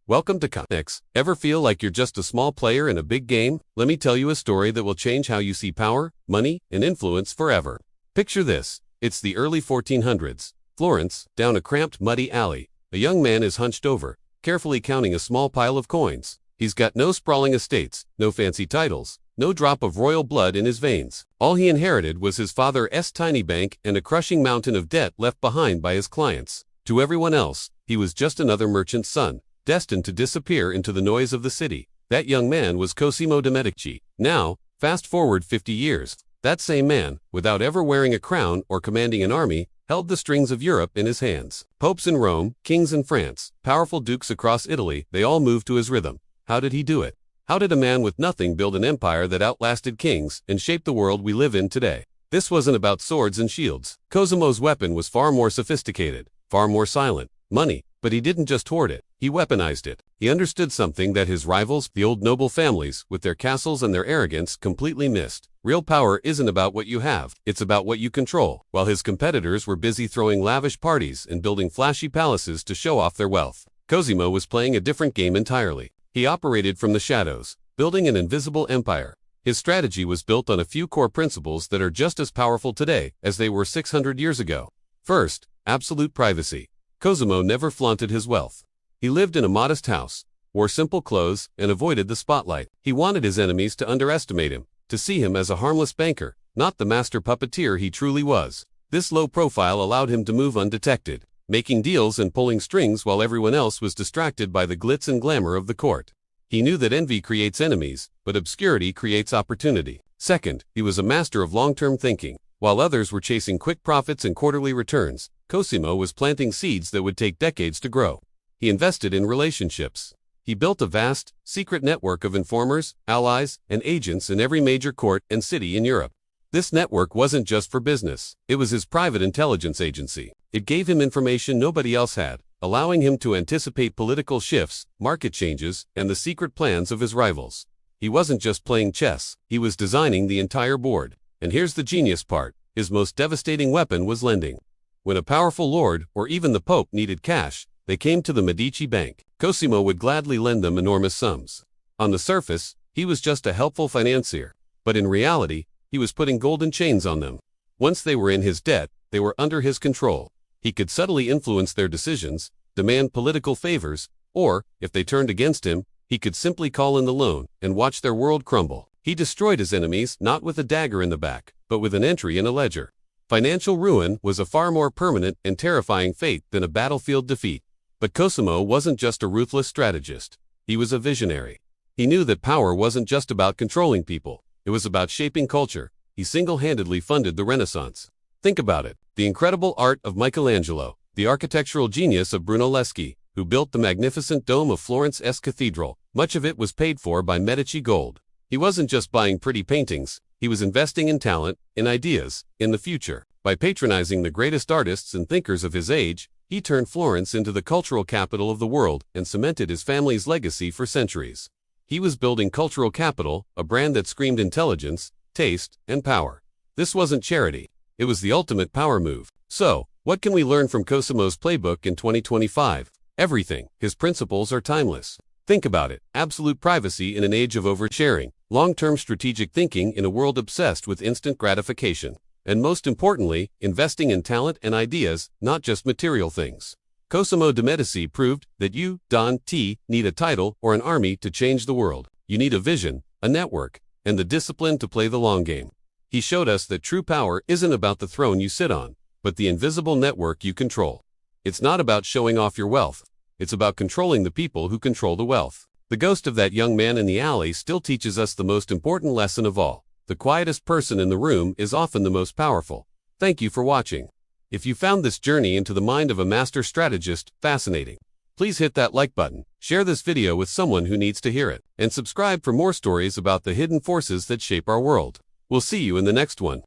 Welcome to Comics. Ever feel like you're just a small player in a big game? Let me tell you a story that will change how you see power, money, and influence forever. Picture this. It's the early 1400s. Florence, down a cramped, muddy alley. A young man is hunched over, carefully counting a small pile of coins. He's got no sprawling estates, no fancy titles, no drop of royal blood in his veins. All he inherited was his father's tiny bank and a crushing mountain of debt left behind by his clients. To everyone else, he was just another merchant's son, destined to disappear into the noise of the city. That young man was Cosimo de Medici. Now, fast forward 50 years, that same man, without ever wearing a crown or commanding an army, held the strings of Europe in his hands. Popes in Rome, kings in France, powerful dukes across Italy, they all moved to his rhythm. How did he do it? How did a man with nothing build an empire that outlasted kings and shaped the world we live in today? This wasn't about swords and shields. Cosimo's weapon was far more sophisticated, far more silent. Money. But he didn't just hoard it, he weaponized it. He understood something that his rivals, the old noble families, with their castles and their arrogance, completely missed. Real power isn't about what you have, it's about what you control. While his competitors were busy throwing lavish parties and building flashy palaces to show off their wealth, Cosimo was playing a different game entirely. He operated from the shadows, building an invisible empire. His strategy was built on a few core principles that are just as powerful today as they were 600 years ago. First, absolute privacy. Cosimo never flaunted his wealth. He lived in a modest house, wore simple clothes, and avoided the spotlight. He wanted his enemies to underestimate him, to see him as a harmless banker, not the master puppeteer he truly was. This low profile allowed him to move undetected, making deals and pulling strings while everyone else was distracted by the glitz and glamour of the court. He knew that envy creates enemies, but obscurity creates opportunity. Second, he was a master of long-term thinking. While others were chasing quick profits and quarterly returns, Cosimo was planting seeds that would take decades to grow. He invested in relationships. He built a vast, secret network of informers, allies, and agents in every major court and city in Europe. This network wasn't just for business. It was his private intelligence agency. It gave him information nobody else had, allowing him to anticipate political shifts, market changes, and the secret plans of his rivals. He wasn't just playing chess, he was designing the entire board. And here's the genius part. His most devastating weapon was lending. When a powerful lord, or even the Pope, needed cash, they came to the Medici Bank. Cosimo would gladly lend them enormous sums. On the surface, he was just a helpful financier. But in reality, he was putting golden chains on them. Once they were in his debt, they were under his control. He could subtly influence their decisions, demand political favors, or, if they turned against him, he could simply call in the loan and watch their world crumble. He destroyed his enemies not with a dagger in the back, but with an entry in a ledger. Financial ruin was a far more permanent and terrifying fate than a battlefield defeat. But Cosimo wasn't just a ruthless strategist. He was a visionary. He knew that power wasn't just about controlling people. It was about shaping culture. He single-handedly funded the Renaissance. Think about it. The incredible art of Michelangelo, the architectural genius of Brunelleschi, who built the magnificent dome of Florence's cathedral. Much of it was paid for by Medici gold. He wasn't just buying pretty paintings, he was investing in talent, in ideas, in the future. By patronizing the greatest artists and thinkers of his age, he turned Florence into the cultural capital of the world and cemented his family's legacy for centuries. He was building cultural capital, a brand that screamed intelligence, taste, and power. This wasn't charity, it was the ultimate power move. So, what can we learn from Cosimo's playbook in 2025? Everything. His principles are timeless. Think about it. Absolute privacy in an age of oversharing. Long-term strategic thinking in a world obsessed with instant gratification. And most importantly, investing in talent and ideas, not just material things. Cosimo de Medici proved that you don't need a title or an army to change the world. You need a vision, a network, and the discipline to play the long game. He showed us that true power isn't about the throne you sit on, but the invisible network you control. It's not about showing off your wealth. It's about controlling the people who control the wealth. The ghost of that young man in the alley still teaches us the most important lesson of all. The quietest person in the room is often the most powerful. Thank you for watching. If you found this journey into the mind of a master strategist fascinating, please hit that like button, share this video with someone who needs to hear it, and subscribe for more stories about the hidden forces that shape our world. We'll see you in the next one.